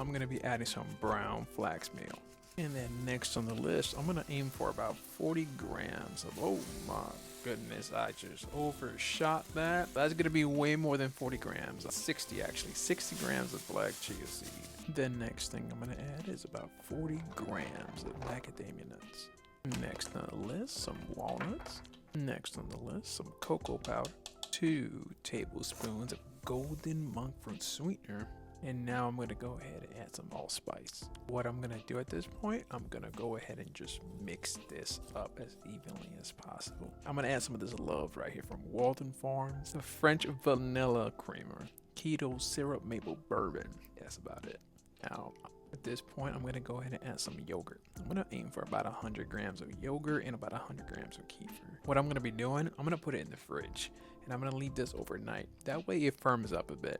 I'm gonna be adding some brown flax meal. And then next on the list, I'm gonna aim for about 40 grams of, oh my goodness, I just overshot that. That's gonna be way more than 40 grams, 60 actually, 60 grams of black chia seed. The next thing I'm gonna add is about 40 grams of macadamia nuts. Next on the list, some walnuts. Next on the list, some cocoa powder. 2 tablespoons of golden monk fruit sweetener. And now I'm going to go ahead and add some allspice. What I'm going to do at this point, I'm going to go ahead and just mix this up as evenly as possible. I'm going to add some of this love right here from Walden Farms. The French vanilla creamer. Keto syrup maple bourbon. That's about it. Now, at this point, I'm going to go ahead and add some yogurt. I'm going to aim for about 100 grams of yogurt and about 100 grams of kefir. What I'm going to be doing, I'm going to put it in the fridge. And I'm going to leave this overnight. That way it firms up a bit.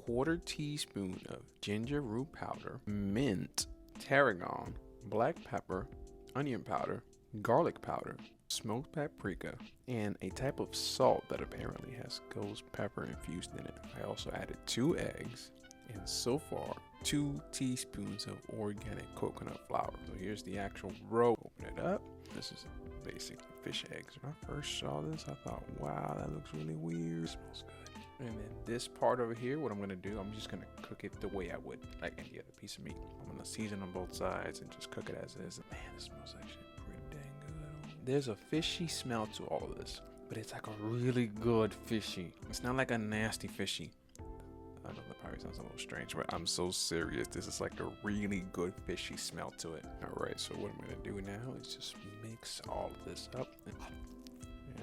1/4 teaspoon of ginger root powder, mint, tarragon, black pepper, onion powder, garlic powder, smoked paprika, and a type of salt that apparently has ghost pepper infused in it. I also added 2 eggs and so far 2 teaspoons of organic coconut flour. So here's the actual roll. Open it up. This is basically fish eggs. When I first saw this, I thought, wow, that looks really weird. It smells good. And then this part over here, what I'm gonna do, I'm just gonna cook it the way I would like any other piece of meat. I'm gonna season on both sides and just cook it as is. Man, this smells actually pretty dang good. There's a fishy smell to all of this, but it's like a really good fishy. It's not like a nasty fishy. I know that probably sounds a little strange, but I'm so serious. This is like a really good fishy smell to it. All right, so what I'm gonna do now is just mix all of this up.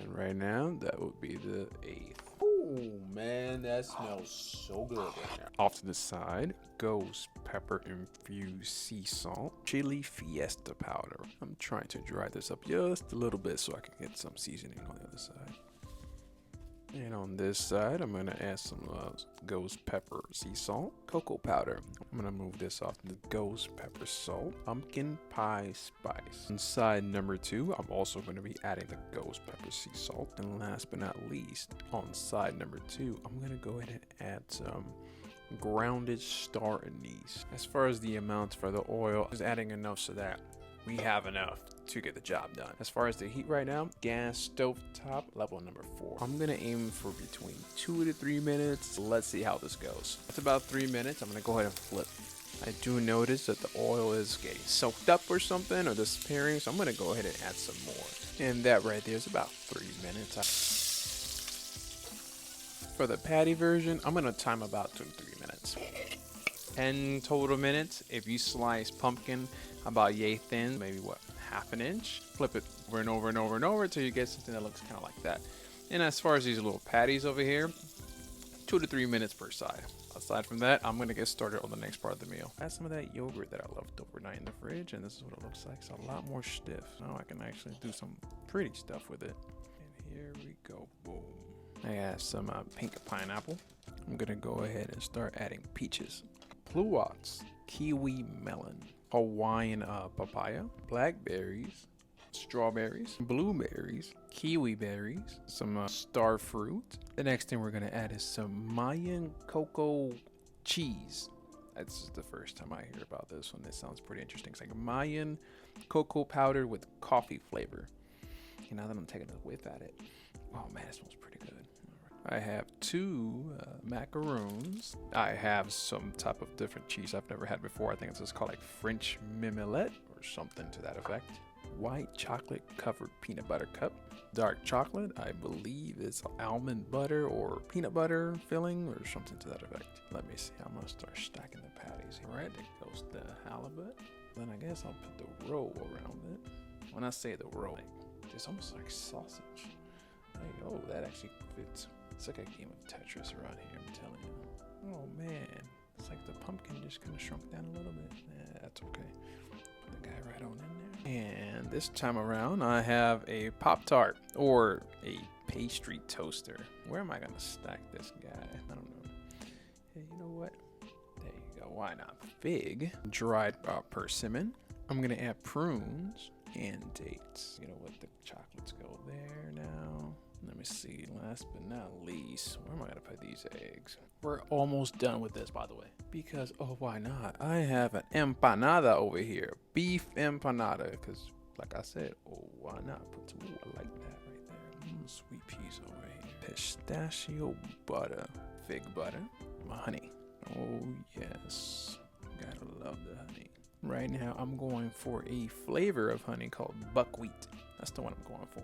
And right now, that would be the 8th. Oh man, that smells so good right now. Off to the side, ghost pepper infused sea salt, chili Fiesta powder. I'm trying to dry this up just a little bit so I can get some seasoning on the other side. And on this side, I'm going to add some ghost pepper sea salt, cocoa powder. I'm going to move this off to the ghost pepper salt, pumpkin pie spice. On side number 2, I'm also going to be adding the ghost pepper sea salt. And last but not least, on side number 2, I'm going to go ahead and add some grounded star anise. As far as the amounts for the oil, is adding enough so that we have enough to get the job done. As far as the heat right now, gas stove top, level number 4. I'm gonna aim for between 2 to 3 minutes. Let's see how this goes. It's about 3 minutes. I'm gonna go ahead and flip. I do notice that the oil is getting soaked up or something or disappearing, so I'm gonna go ahead and add some more. And that right there is about 3 minutes. For the patty version, I'm gonna time about 2 to 3 minutes. 10 total minutes. If you slice pumpkin about yay thin, maybe what, half an inch, flip it over and over and over and over until you get something that looks kind of like that. And as far as these little patties over here, 2 to 3 minutes per side. Aside from that, I'm gonna get started on the next part of the meal. Add some of that yogurt that I left overnight in the fridge, and this is what it looks like. It's a lot more stiff. Now I can actually do some pretty stuff with it. And here we go, boom. I add some pink pineapple. I'm gonna go ahead and start adding peaches, pluots, kiwi melon, Hawaiian papaya, blackberries, strawberries, blueberries, kiwi berries, some star fruit. The next thing we're gonna add is some Mayan cocoa cheese. That's the first time I hear about this one. This sounds pretty interesting. It's like Mayan cocoa powder with coffee flavor. And now that I'm taking a whiff at it, oh man, it smells pretty good. I have 2 macaroons. I have some type of different cheese I've never had before. I think it's just called like French mimolette or something to that effect. White chocolate covered peanut butter cup. Dark chocolate, I believe it's almond butter or peanut butter filling or something to that effect. Let me see, I'm gonna start stacking the patties. All right, there goes the halibut. Then I guess I'll put the roll around it. When I say the roll, it's almost like sausage. Like, oh, that actually fits. It's like a game of Tetris around here, I'm telling you. Oh man, it's like the pumpkin just kind of shrunk down a little bit. That's okay. Put the guy right on in there. And this time around, I have a Pop-Tart or a pastry toaster. Where am I gonna stack this guy? I don't know. Hey, you know what? There you go. Why not? Fig, dried persimmon. I'm gonna add prunes and dates. You know what? The chocolates go there now. Let me see. Last but not least, where am I gonna put these eggs? We're almost done with this, by the way. Because, oh, why not? I have an empanada over here. Beef empanada. Because, like I said, oh, why not? Put some, ooh, I like that right there. Sweet peas over here. Pistachio butter. Fig butter. My honey. Oh, yes. Gotta love the honey. Right now, I'm going for a flavor of honey called buckwheat. That's the one I'm going for.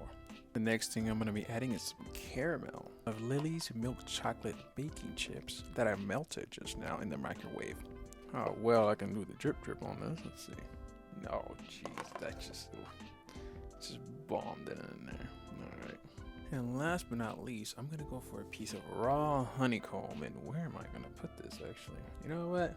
The next thing I'm going to be adding is some caramel of Lily's milk chocolate baking chips that I melted just now in the microwave. Oh, well, I can do the drip on this. Let's see. No, jeez, that just bombed it in there. All right. And last but not least, I'm going to go for a piece of raw honeycomb. And where am I going to put this, actually? You know what?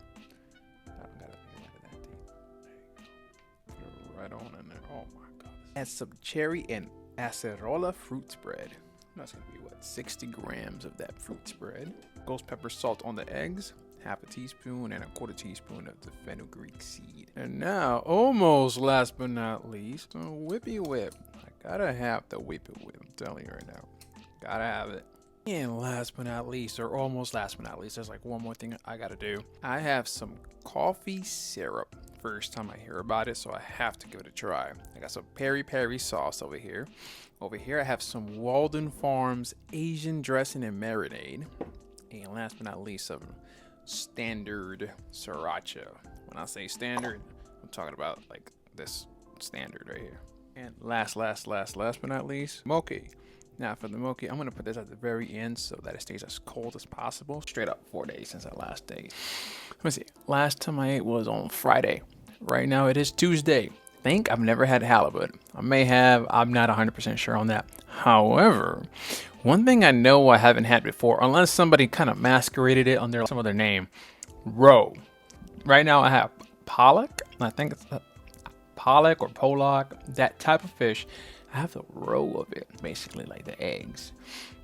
I don't got to think about that deep. There you go. Put it right on in there. Oh, my God. Add some cherry and acerola fruit spread. That's gonna be what, 60 grams of that fruit spread. Ghost pepper salt on the eggs, half a teaspoon and a quarter teaspoon of the fenugreek seed. And now, almost last but not least, a whippy whip. I gotta have the whippy whip. I'm telling you right now, gotta have it. And last but not least, or almost last but not least, there's like one more thing I gotta do. I have some coffee syrup. First time I hear about it, so I have to give it a try. I got some peri peri sauce over here. Over here I have some Walden Farms Asian dressing and marinade. And last but not least, some standard sriracha. When I say standard, I'm talking about like this standard right here. And last but not least, Mochi. Now for the Mochi, I'm gonna put this at the very end so that it stays as cold as possible. Straight up 4 days since I last ate. Let me see. Last time I ate was on Friday. Right now it is Tuesday. I think I've never had halibut. I may have. I'm not 100% sure on that. However, one thing I know I haven't had before, unless somebody kind of masqueraded it under some other name, roe. Right now I have pollock. I think it's pollock or pollock. That type of fish. I have the roe of it, basically like the eggs.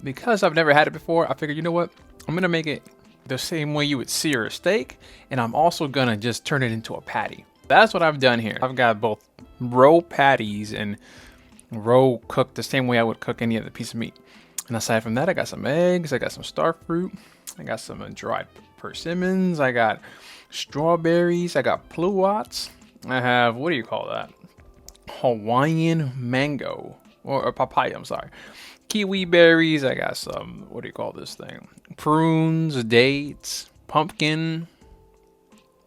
Because I've never had it before, I figured, you know what? I'm gonna make it the same way you would sear a steak, and I'm also gonna just turn it into a patty. That's what I've done here. I've got both roe patties and roe cooked the same way I would cook any other piece of meat. And aside from that, I got some eggs, I got some star fruit, I got some dried persimmons, I got strawberries, I got pluots, I have, what do you call that? Hawaiian mango or papaya, I'm sorry. Kiwi berries, I got some, what do you call this thing? Prunes, dates, pumpkin,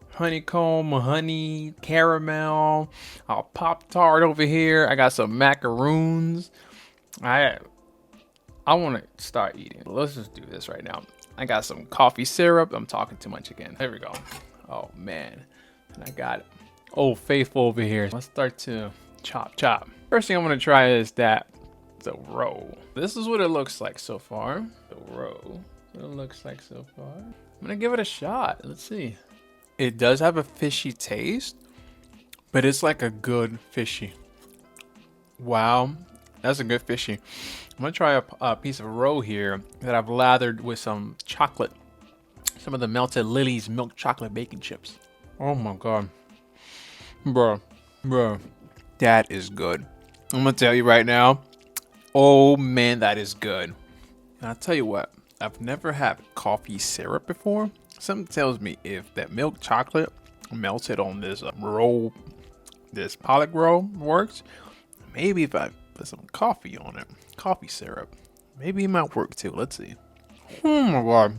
honeycomb, honey, caramel, a Pop-Tart over here. I got some macaroons. I want to start eating. Let's just do this right now. I got some coffee syrup. I'm talking too much again. There we go. Oh man. And I got Old Faithful over here. Let's start to chop. First thing I'm gonna try is the roe. This is what it looks like so far. The roe. What it looks like so far. I'm gonna give it a shot. Let's see. It does have a fishy taste, but it's like a good fishy. Wow, that's a good fishy. I'm gonna try a piece of roe here that I've lathered with some chocolate. Some of the melted Lily's milk chocolate baking chips. Oh my god. Bro. That is good. I'm gonna tell you right now. Oh man, that is good. And I'll tell you what, I've never had coffee syrup before. Something tells me if that milk chocolate melted on this roll, this Pollock roll works, maybe if I put some coffee on it, coffee syrup, maybe it might work too. Let's see. Oh my god.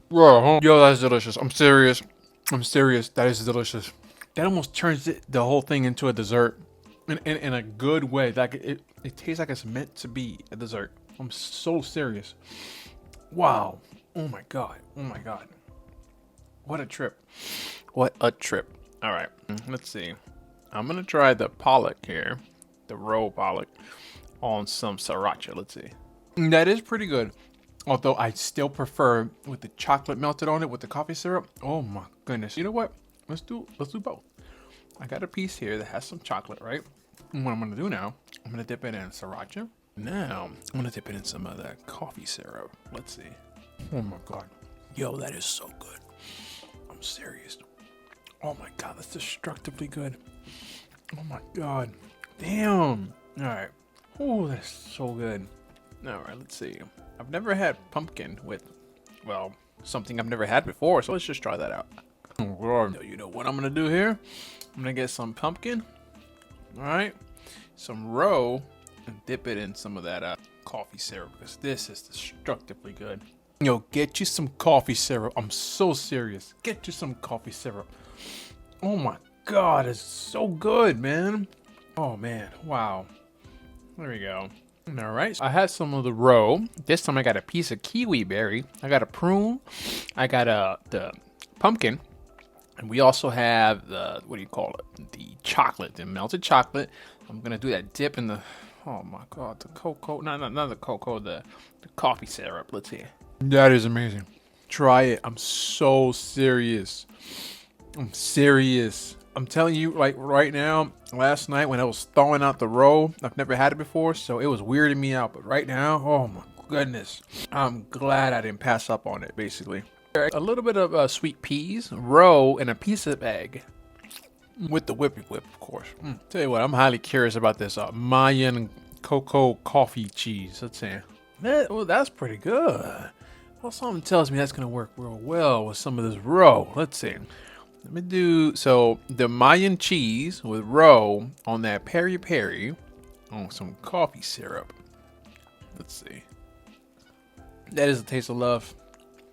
Bro, yo, that's delicious. I'm serious. That is delicious. That almost turns the whole thing into a dessert in a good way. Like it tastes like it's meant to be a dessert. I'm so serious. Wow. Oh my god. What a trip. All right, let's see. I'm gonna try the Pollock here, the roe Pollock, on some sriracha. Let's see. That is pretty good. Although I still prefer with the chocolate melted on it with the coffee syrup. Oh my goodness. You know what? Let's do both. I got a piece here that has some chocolate, right? And what I'm gonna do now, I'm gonna dip it in sriracha. Now, I'm gonna dip it in some of that coffee syrup. Let's see. Oh my god. Yo, that is so good. I'm serious. Oh my god, that's destructively good. Oh my god. Damn. Alright. Oh, that's so good. All right, let's see. I've never had pumpkin with, well, something I've never had before, so let's just try that out. So you know what I'm gonna do here? I'm gonna get some pumpkin, all right, some roe, and dip it in some of that coffee syrup, because this is destructively good. Yo, get you some coffee syrup. I'm so serious. Get you some coffee syrup. Oh my God, it's so good, man. Oh man, wow. There we go. All right, I had some of the roe. This time I got a piece of kiwi berry. I got a prune. I got the pumpkin. And we also have the, what do you call it? The chocolate, the melted chocolate. I'm gonna do that dip in the, oh my God, the cocoa, not the cocoa, the coffee syrup. Let's see. That is amazing. Try it. I'm so serious. I'm serious. I'm telling you, like right now, last night when I was thawing out the roe, I've never had it before, so it was weirding me out. But right now, oh my goodness, I'm glad I didn't pass up on it, basically. A little bit of sweet peas, roe, and a piece of egg. With the whippy whip, of course. Tell you what, I'm highly curious about this Mayan cocoa coffee cheese. Let's see. Well, that's pretty good. Well, something tells me that's going to work real well with some of this roe. Let's see. Let me do, so the Mayan cheese with roe on that peri peri on some coffee syrup. Let's see. That is a taste of love.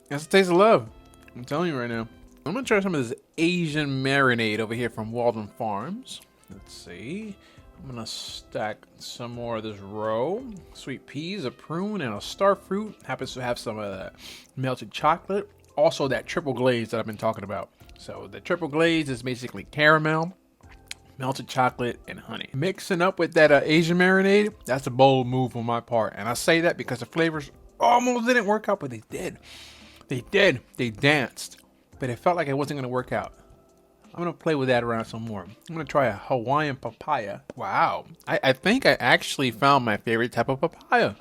That's a taste of love. I'm telling you right now. I'm going to try some of this Asian marinade over here from Walden Farms. Let's see. I'm going to stack some more of this roe, sweet peas, a prune, and a star fruit. Happens to have some of that melted chocolate. Also that triple glaze that I've been talking about. So the triple glaze is basically caramel, melted chocolate, and honey. Mixing up with that Asian marinade, that's a bold move on my part. And I say that because the flavors almost didn't work out, but they did. They did. They danced. But it felt like it wasn't going to work out. I'm going to play with that around some more. I'm going to try a Hawaiian papaya. Wow. I think I actually found my favorite type of papaya.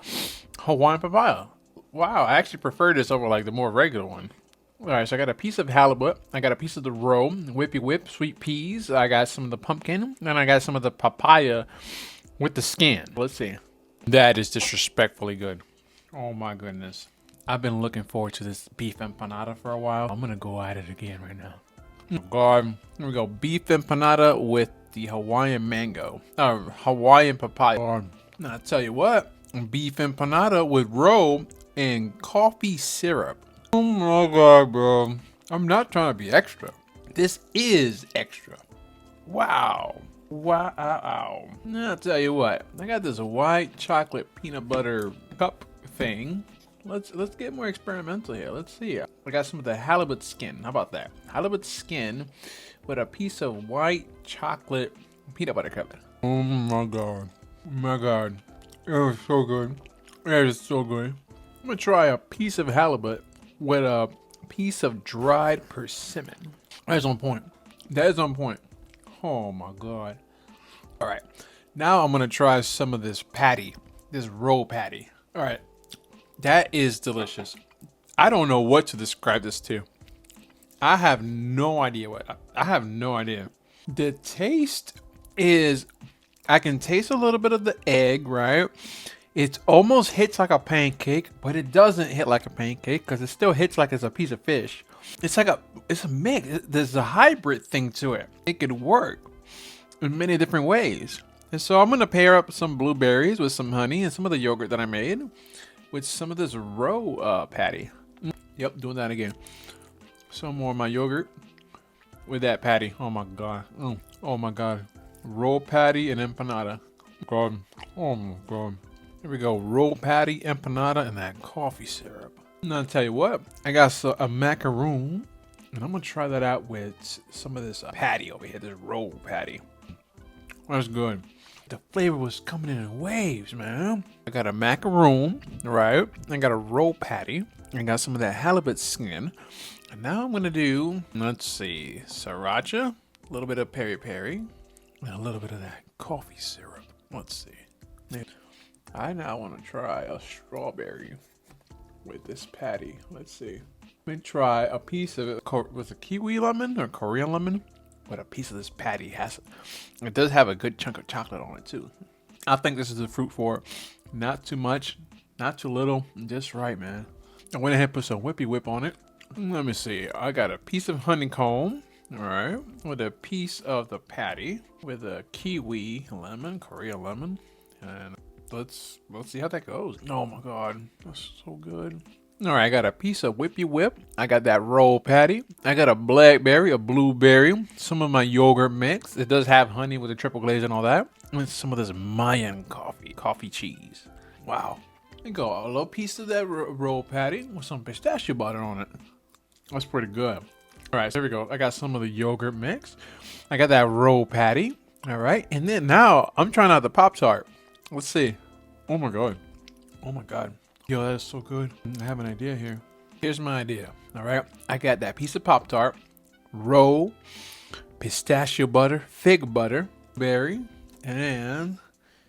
Hawaiian papaya. Wow. I actually prefer this over like the more regular one. All right, so I got a piece of halibut. I got a piece of the roe, whippy whip, sweet peas. I got some of the pumpkin. And I got some of the papaya with the skin. Let's see. That is disrespectfully good. Oh my goodness. I've been looking forward to this beef empanada for a while. I'm going to go at it again right now. Oh God. Here we go. Beef empanada with the Hawaiian mango. Hawaiian papaya. Now, I tell you what. Beef empanada with roe and coffee syrup. Oh my God, bro. I'm not trying to be extra. This is extra. Wow. Wow. Now, I'll tell you what. I got this white chocolate peanut butter cup thing. Let's get more experimental here. Let's see. I got some of the halibut skin. How about that? Halibut skin with a piece of white chocolate peanut butter cup. Oh my God. Oh my God. It was so good. It is so good. I'm going to try a piece of halibut with a piece of dried persimmon. That is on point. That is on point. Oh my God. All right. Now I'm going to try some of this patty. This roll patty. All right. That is delicious. I don't know what to describe this to. I have no idea what. I have no idea. The taste is, I can taste a little bit of the egg, right? It almost hits like a pancake, but it doesn't hit like a pancake because it still hits like it's a piece of fish. It's like it's a mix. There's a hybrid thing to it. It could work in many different ways. And so I'm going to pair up some blueberries with some honey and some of the yogurt that I made with some of this roe patty. Yep, doing that again. Some more of my yogurt with that patty. Oh my God. Oh my God. Roll patty and empanada. God. Oh my God. Here we go. Roll patty, empanada, and that coffee syrup. Now I'll tell you what. I got a macaroon. And I'm going to try that out with some of this patty over here. This roll patty. That's good. The flavor was coming in waves, man. I got a macaroon, right? I got a roll patty. I got some of that halibut skin. And now I'm going to do, let's see, sriracha, a little bit of peri peri, and a little bit of that coffee syrup. Let's see. I now want to try a strawberry with this patty. Let's see. Let me try a piece of it with a kiwi lemon or Korean lemon. But a piece of this patty it does have a good chunk of chocolate on it too. I think this is the fruit for it. Not too much, Not too little, just right, man. I went ahead and put some whippy whip on it. Let me see. I got a piece of honeycomb, all right, with a piece of the patty, with a kiwi lemon, Korea lemon, and let's see how that goes. Oh my god, that's so good. All right, I got a piece of whippy whip. I got that roll patty. I got a blackberry, a blueberry, some of my yogurt mix. It does have honey with the triple glaze and all that, and some of this Mayan coffee cheese. Wow. And go a little piece of that roll patty with some pistachio butter on it. That's pretty good. All right, so here we go. I got some of the yogurt mix. I got that roll patty. All right, and then now I'm trying out the Pop-Tart. Let's see. Oh my god. Oh my god. Yo, that is so good. I have an idea here. Here's my idea. All right, I got that piece of Pop-Tart, roll, pistachio butter, fig butter, berry, and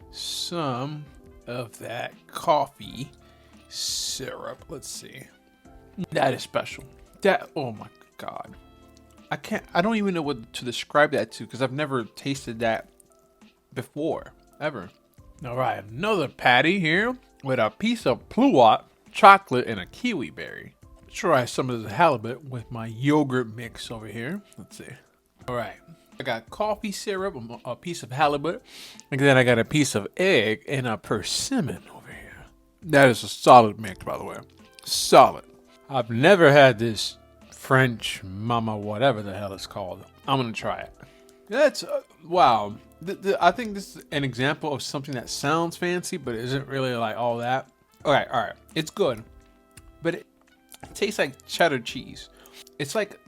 some of that coffee syrup. Let's see. That is special. That, oh my god. I don't even know what to describe that to because I've never tasted that before, ever. All right, another patty here with a piece of pluot, chocolate, and a kiwi berry. Try some of the halibut with my yogurt mix over here. Let's see. All right. I got coffee syrup, a piece of halibut, and then I got a piece of egg and a persimmon over here. That is a solid mix, by the way. Solid. I've never had this French mama, whatever the hell it's called. I'm going to try it. That's, wow. I think this is an example of something that sounds fancy, but isn't really like all that. All right. It's good, but it tastes like cheddar cheese. It's like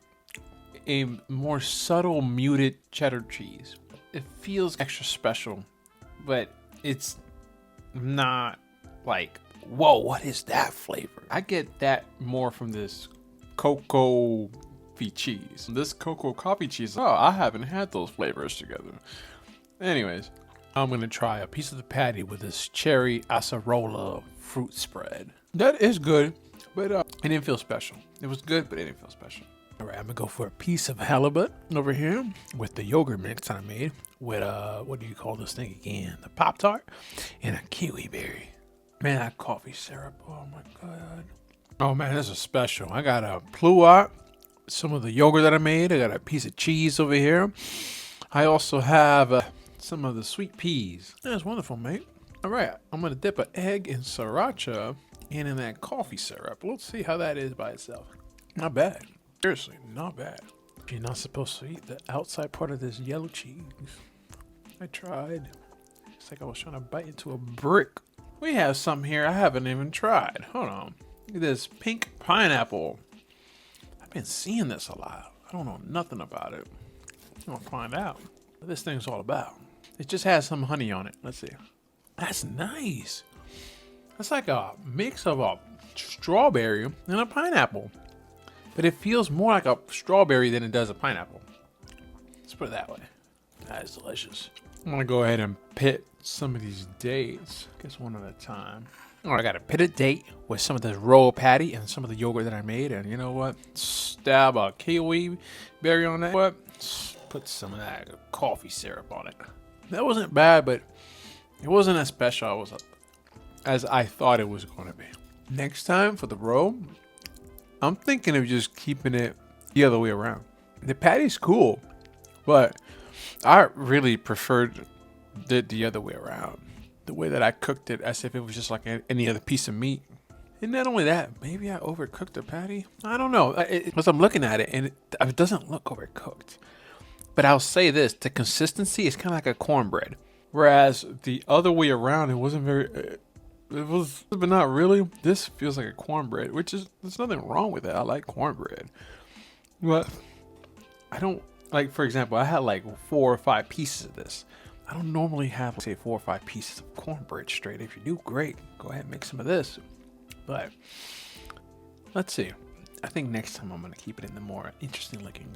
a more subtle, muted cheddar cheese. It feels extra special, but it's not like, whoa, what is that flavor? I get that more from this Coco cheese. This Coco coffee cheese, oh, I haven't had those flavors together. Anyways, I'm gonna try a piece of the patty with this cherry acerola fruit spread. That is good, but it didn't feel special. It was good, but it didn't feel special. All right, I'm gonna go for a piece of halibut over here with the yogurt mix I made with what do you call this thing again? The Pop-Tart and a kiwi berry. Man, that coffee syrup, oh my god. Oh man, this is special. I got a pluot, some of the yogurt that I made. I got a piece of cheese over here. I also have some of the sweet peas. That's wonderful, mate. All right, I'm gonna dip an egg in sriracha and in that coffee syrup. Let's see how that is by itself. Not bad. Seriously, not bad. You're not supposed to eat the outside part of this yellow cheese. I tried. It's like I was trying to bite into a brick. We have some here I haven't even tried. Hold on. Look at this pink pineapple. I've been seeing this a lot. I don't know nothing about it. I'm gonna find out what this thing's all about. It just has some honey on it. Let's see. That's nice. That's like a mix of a strawberry and a pineapple. But it feels more like a strawberry than it does a pineapple. Let's put it that way. That is delicious. I'm gonna go ahead and pit some of these dates. I guess one at a time. All right, I got a pitted date with some of this roll patty and some of the yogurt that I made. And you know what? Stab a kiwi berry on that. What? Put some of that coffee syrup on it. That wasn't bad, but it wasn't as special as I thought it was going to be. Next time for the roll, I'm thinking of just keeping it the other way around. The patty's cool, but I really preferred it the other way around. The way that I cooked it, as if it was just like any other piece of meat. And not only that, maybe I overcooked the patty. I don't know. Because I'm looking at it, and it doesn't look overcooked. But I'll say this, the consistency is kind of like a cornbread. Whereas the other way around, it wasn't very... It was, but not really. This feels like a cornbread, which is, there's nothing wrong with it. I like cornbread. But I don't, like, for example, I had like 4 or 5 pieces of this. I don't normally have, say, 4 or 5 pieces of cornbread straight. If you do, great. Go ahead and make some of this. But let's see. I think next time I'm going to keep it in the more interesting looking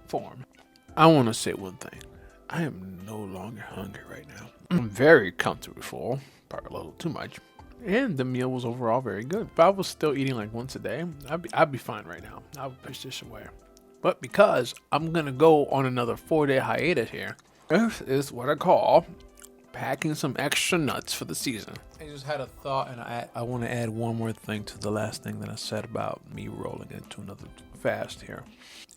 form. I want to say one thing. I am no longer hungry right now. I'm very comfortably full. Probably a little too much. And the meal was overall very good. If I was still eating like once a day, I'd be fine right now. I would push this away. But because I'm going to go on another 4-day hiatus here, this is what I call packing some extra nuts for the season. I just had a thought, and I want to add one more thing to the last thing that I said about me rolling into another fast here.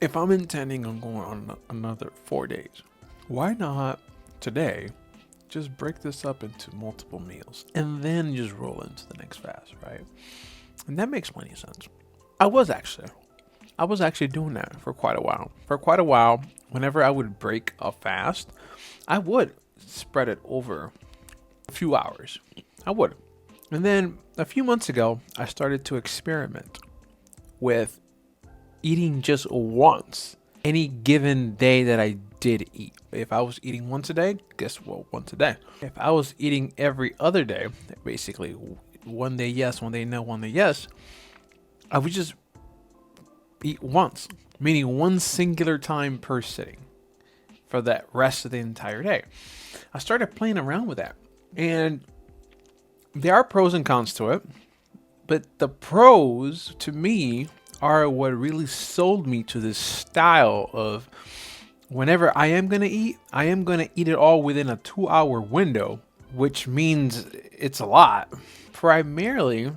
If I'm intending on going on another 4 days, why not today just break this up into multiple meals and then just roll into the next fast, right? And that makes plenty of sense. I was actually doing that for quite a while. For quite a while, whenever I would break a fast, I would spread it over a few hours. I would. And then a few months ago, I started to experiment with eating just once any given day that I did eat. If I was eating once a day, guess what? Once a day. If I was eating every other day, basically one day yes, one day no, one day yes, I would just eat once, meaning one singular time per sitting for that rest of the entire day. I started playing around with that, and there are pros and cons to it, but the pros to me are what really sold me to this style of whenever I am going to eat it all within a 2-hour window, which means it's a lot. Primarily,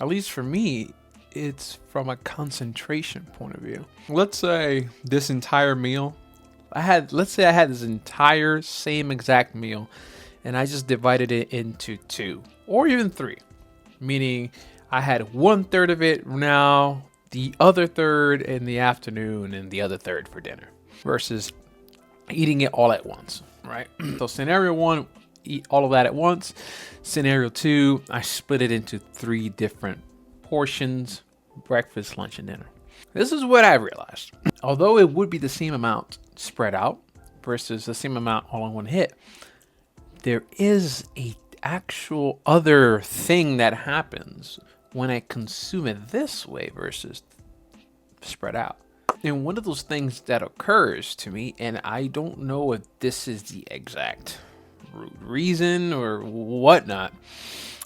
at least for me, it's from a concentration point of view. Let's say this entire meal, let's say I had this entire same exact meal, and I just divided it into 2 or even 3, meaning I had 1/3 of it now, the other third in the afternoon, and the other third for dinner, versus eating it all at once, right? So scenario 1, eat all of that at once. Scenario 2, I split it into 3 different portions: breakfast, lunch, and dinner. This is what I realized. Although it would be the same amount spread out versus the same amount all in one hit, there is a actual other thing that happens when I consume it this way versus spread out. And one of those things that occurs to me, and I don't know if this is the exact reason or whatnot,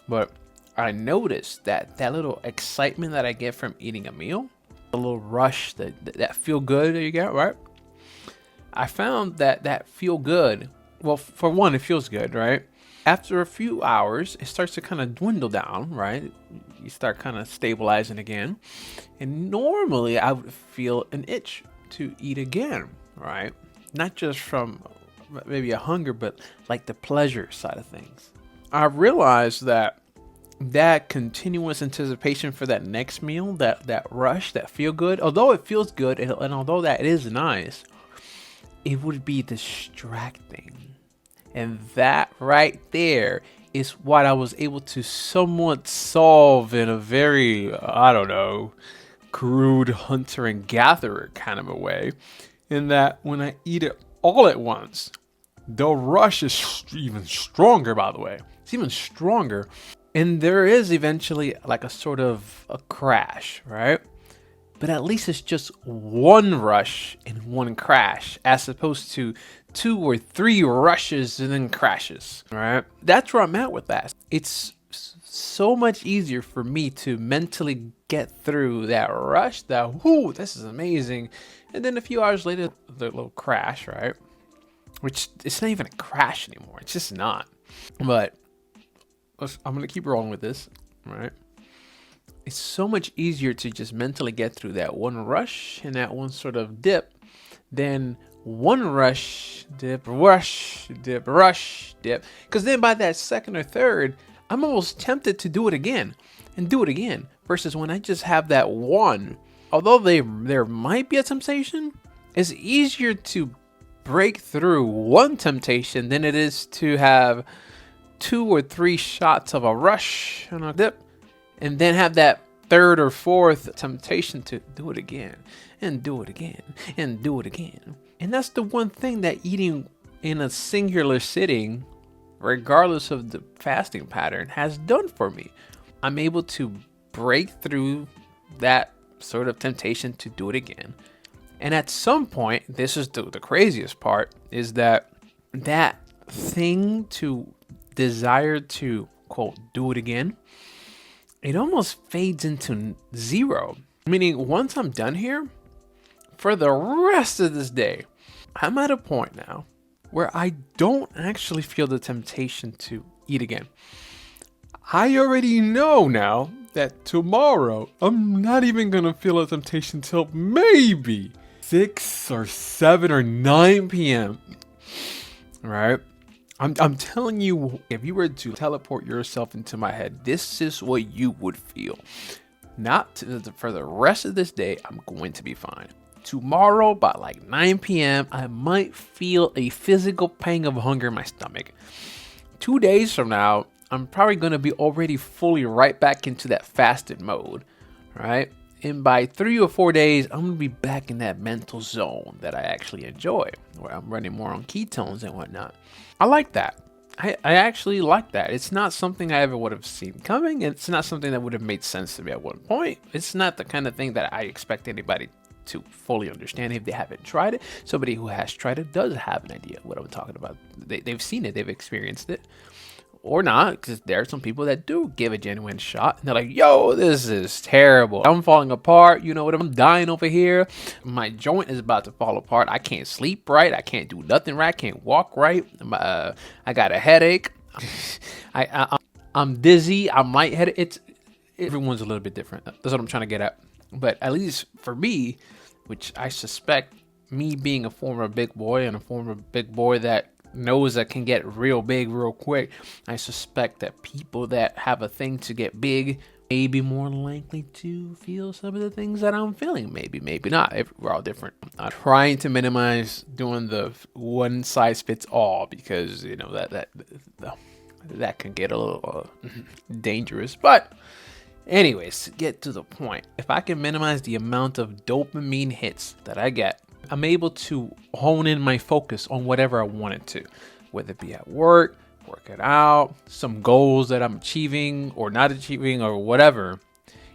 but I noticed that little excitement that I get from eating a meal, a little rush, that feel good that you get, right? I found that feel good, well, for one, it feels good, right? After a few hours, it starts to kind of dwindle down, right? You start kind of stabilizing again. And normally I would feel an itch to eat again, right? Not just from maybe a hunger, but like the pleasure side of things. I realized that continuous anticipation for that next meal, that rush, that feel good, although it feels good and although that is nice, it would be distracting. And that right there is what I was able to somewhat solve in a very, I don't know, crude hunter and gatherer kind of a way. In that when I eat it all at once, the rush is even stronger, by the way. It's even stronger. And there is eventually like a sort of a crash, right? But at least it's just one rush and one crash, as opposed to 2 or 3 rushes and then crashes, right? That's where I'm at with that. It's so much easier for me to mentally get through that rush, that, whoo, this is amazing. And then a few hours later, the little crash, right? Which, it's not even a crash anymore. It's just not. But I'm going to keep rolling with this, right? It's so much easier to just mentally get through that one rush and that one sort of dip than one rush, dip, rush, dip, rush, dip. Because then by that second or third, I'm almost tempted to do it again and do it again. Versus when I just have that one, although there might be a temptation, it's easier to break through one temptation than it is to have 2 or 3 shots of a rush and a dip, and then have that third or fourth temptation to do it again and do it again and do it again. And that's the one thing that eating in a singular sitting, regardless of the fasting pattern, has done for me. I'm able to break through that sort of temptation to do it again. And at some point, this is the craziest part, is that thing to desire to, quote, do it again, it almost fades into zero. Meaning, once I'm done here, for the rest of this day, I'm at a point now where I don't actually feel the temptation to eat again. I already know now that tomorrow I'm not even gonna feel a temptation till maybe 6 or 7 or 9 p.m. Right? I'm telling you, if you were to teleport yourself into my head, this is what you would feel. For the rest of this day, I'm going to be fine. Tomorrow, by like 9 p.m., I might feel a physical pang of hunger in my stomach. 2 days from now, I'm probably going to be already fully right back into that fasted mode, right? And by 3 or 4 days, I'm going to be back in that mental zone that I actually enjoy, where I'm running more on ketones and whatnot. I like that. I actually like that. It's not something I ever would have seen coming. It's not something that would have made sense to me at one point. It's not the kind of thing that I expect anybody to fully understand if they haven't tried it. Somebody who has tried it does have an idea what I'm talking about. They've seen it. They've experienced it. Or not, because there are some people that do give a genuine shot. And they're like, yo, this is terrible. I'm falling apart. You know what? I'm dying over here. My joint is about to fall apart. I can't sleep right. I can't do nothing right. I can't walk right. I got a headache. I'm dizzy. I'm lightheaded. Everyone's a little bit different. That's what I'm trying to get at. But at least for me, which I suspect me being a former big boy and a former big boy that knows that can get real big real quick, I suspect that people that have a thing to get big may be more likely to feel some of the things that I'm feeling. Maybe not. We're all different. I'm trying to minimize doing the one size fits all, because you know that can get a little dangerous. But anyways, to get to the point, if I can minimize the amount of dopamine hits that I get, I'm able to hone in my focus on whatever I wanted to, whether it be at work, working out, some goals that I'm achieving or not achieving or whatever.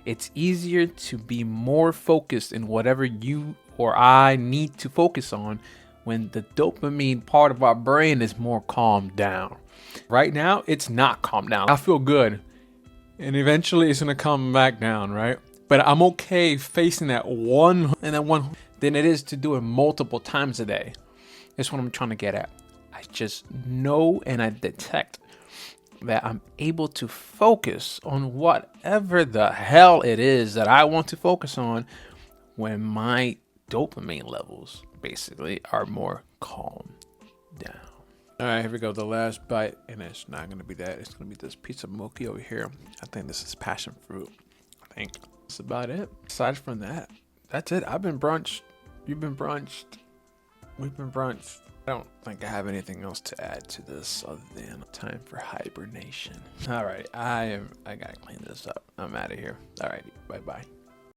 It's easier to be more focused in whatever you or I need to focus on when the dopamine part of our brain is more calmed down. Right now, it's not calmed down. I feel good, and eventually it's going to come back down, right? But I'm okay facing that one than it is to do it multiple times a day. That's what I'm trying to get at. I just know and I detect that I'm able to focus on whatever the hell it is that I want to focus on when my dopamine levels basically are more calmed down. All right, here we go. The last bite, and it's not going to be that. It's going to be this piece of mochi over here. I think this is passion fruit. I think that's about it. Aside from that, that's it. I've been brunched. You've been brunched. We've been brunched. I don't think I have anything else to add to this other than time for hibernation. All right, I gotta clean this up. I'm out of here. All right, bye-bye.